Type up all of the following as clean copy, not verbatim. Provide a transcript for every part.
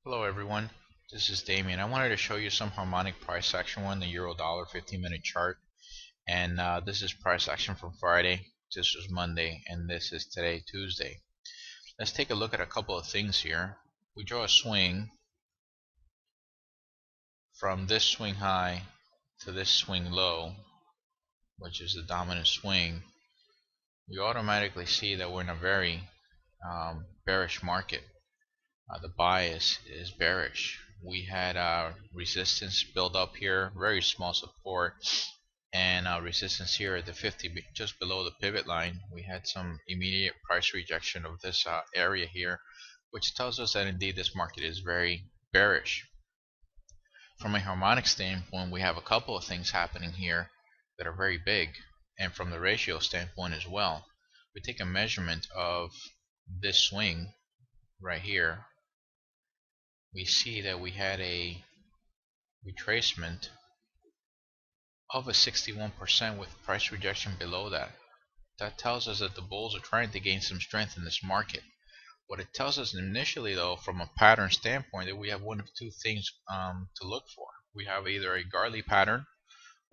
Hello everyone, this is Damien. I wanted to show you some harmonic price action on the euro dollar 15-minute chart, and this is price action from Friday, this was Monday, and this is today, Tuesday. Let's take a look at a couple of things here. We draw a swing from this swing high to this swing low, which is the dominant swing. We automatically see that we're in a very bearish market. The bias is bearish. We had resistance build up here, very small support, and resistance here at the 50, just below the pivot line. We had some immediate price rejection of this area here, which tells us that indeed this market is very bearish. From a harmonic standpoint, we have a couple of things happening here that are very big, and from the ratio standpoint as well. We take a measurement of this swing right here. We see that we had a retracement of a 61% with price rejection below that. That tells us that the bulls are trying to gain some strength in this market. What it tells us initially, though, from a pattern standpoint, that we have one of two things to look for. We have either a Garley pattern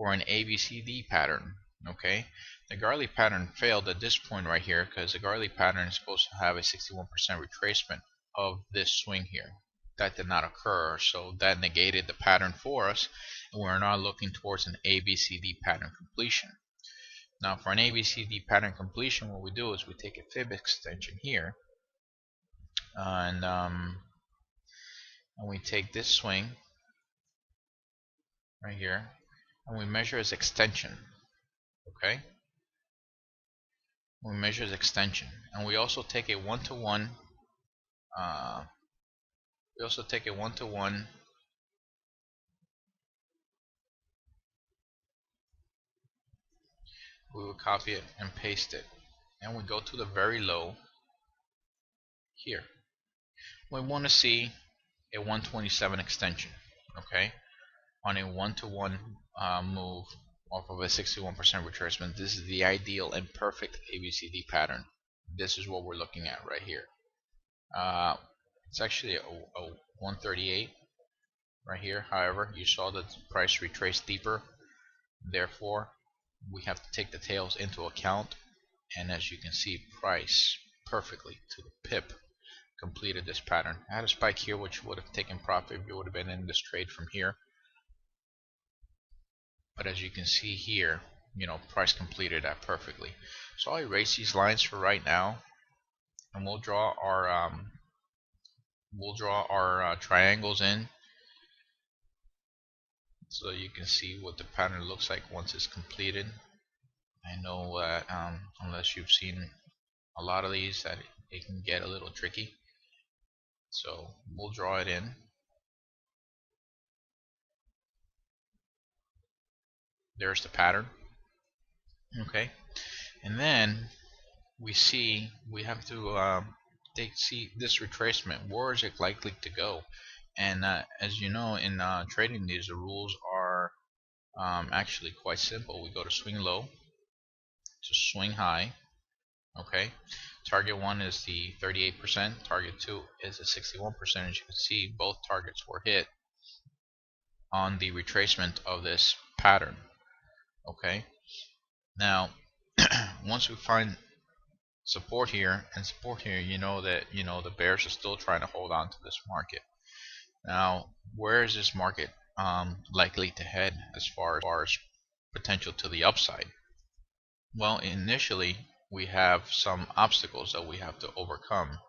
or an ABCD pattern. Okay, the Garley pattern failed at this point right here because the Garley pattern is supposed to have a 61% retracement of this swing here. That did not occur, so that negated the pattern for us, and we're now looking towards an ABCD pattern completion. Now for an ABCD pattern completion, what we do is we take a fib extension here, and we take this swing right here, and we measure its extension. Okay, we measure its extension, and we also take a one-to-one. We also take a one-to-one we will copy it and paste it, and we go to the very low here. We want to see a 127 extension, okay, on a one-to-one move off of a 61% retracement. This is the ideal and perfect ABCD pattern. This is what we're looking at right here. It's actually a 138 right here. However, you saw that the price retraced deeper, therefore we have to take the tails into account, and as you can see, price perfectly to the pip completed this pattern. I had a spike here which would have taken profit if you would have been in this trade from here, but as you can see here, price completed that perfectly. So I'll erase these lines for right now, and we'll draw our triangles in so you can see what the pattern looks like once it's completed. I know that unless you've seen a lot of these, that it can get a little tricky. So we'll draw it in. There's the pattern. Okay, and then we have to see this retracement. Where is it likely to go? And as you know, in trading these, the rules are actually quite simple. We go to swing low to swing high. Okay, target 1 is the 38%, target 2 is the 61%. As you can see, both targets were hit on the retracement of this pattern. Okay, now once we find support here and support here, you know that the bears are still trying to hold on to this market. Now, where is this market likely to head as far as potential to the upside? Well, initially we have some obstacles that we have to overcome.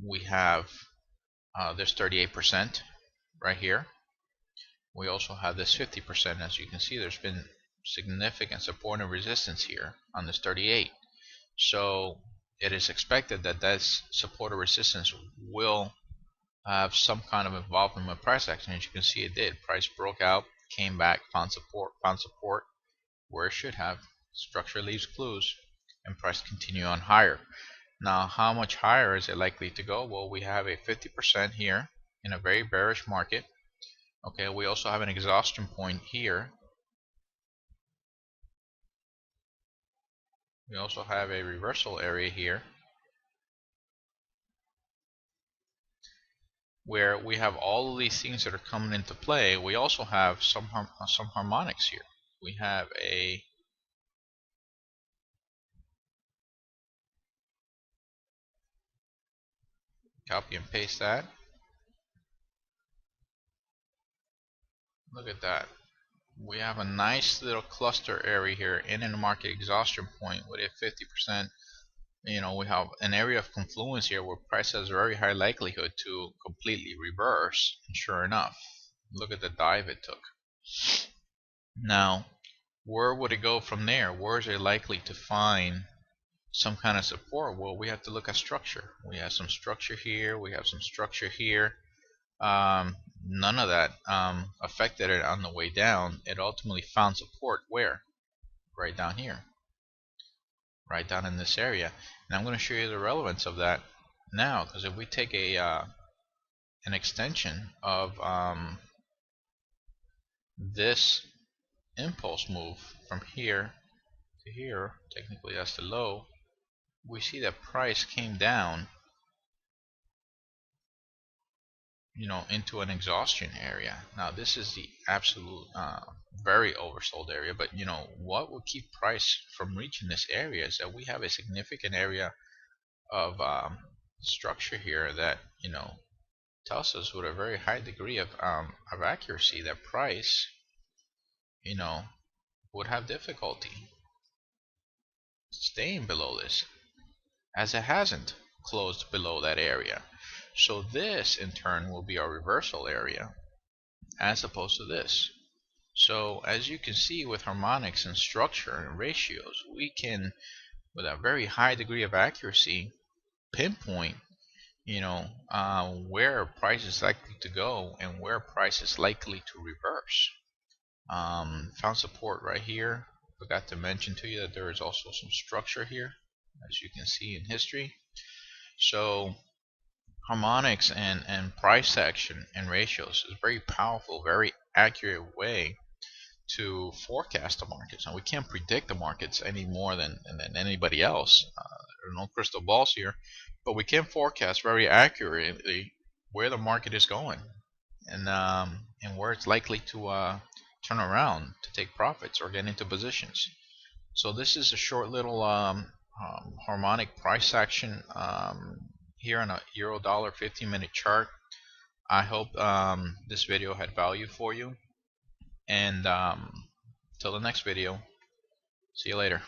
We have this 38% right here. We also have this 50%. As you can see, there's been significant support and resistance here on this 38. So it is expected that this support or resistance will have some kind of involvement with price action. As you can see, it did. Price broke out, came back, found support where it should have. Structure leaves clues, and price continue on higher. Now, how much higher is it likely to go? Well, we have a 50% here in a very bearish market. Okay, we also have an exhaustion point here. We also have a reversal area here. where we have all of these things that are coming into play, we also have some harmonics here. We have a copy and paste that. Look at that. We have a nice little cluster area here in the market exhaustion point with a 50%. We have an area of confluence here where price has very high likelihood to completely reverse. And sure enough, look at the dive it took. Now, where would it go from there? Where is it likely to find some kind of support? Well, we have to look at structure. We have some structure here. We have some structure here. None of that affected it on the way down. It ultimately found support where? Right down here. Right down in this area. And I'm going to show you the relevance of that now, because if we take a an extension of this impulse move from here to here, technically that's the low, we see that price came down into an exhaustion area. Now this is the absolute very oversold area, but what will keep price from reaching this area is that we have a significant area of structure here that tells us with a very high degree of accuracy that price would have difficulty staying below this, as it hasn't closed below that area. So this in turn will be our reversal area as opposed to this. So as you can see with harmonics and structure and ratios, we can with a very high degree of accuracy pinpoint where price is likely to go and where price is likely to reverse. Found support right here. Forgot to mention to you that there is also some structure here, as you can see in history. So harmonics and price action and ratios is a very powerful, very accurate way to forecast the markets. And we can't predict the markets any more than anybody else. There are no crystal balls here, but we can forecast very accurately where the market is going and where it's likely to turn around to take profits or get into positions. So this is a short little harmonic price action here on a euro dollar 15-minute chart. I hope this video had value for you, and till the next video, see you later.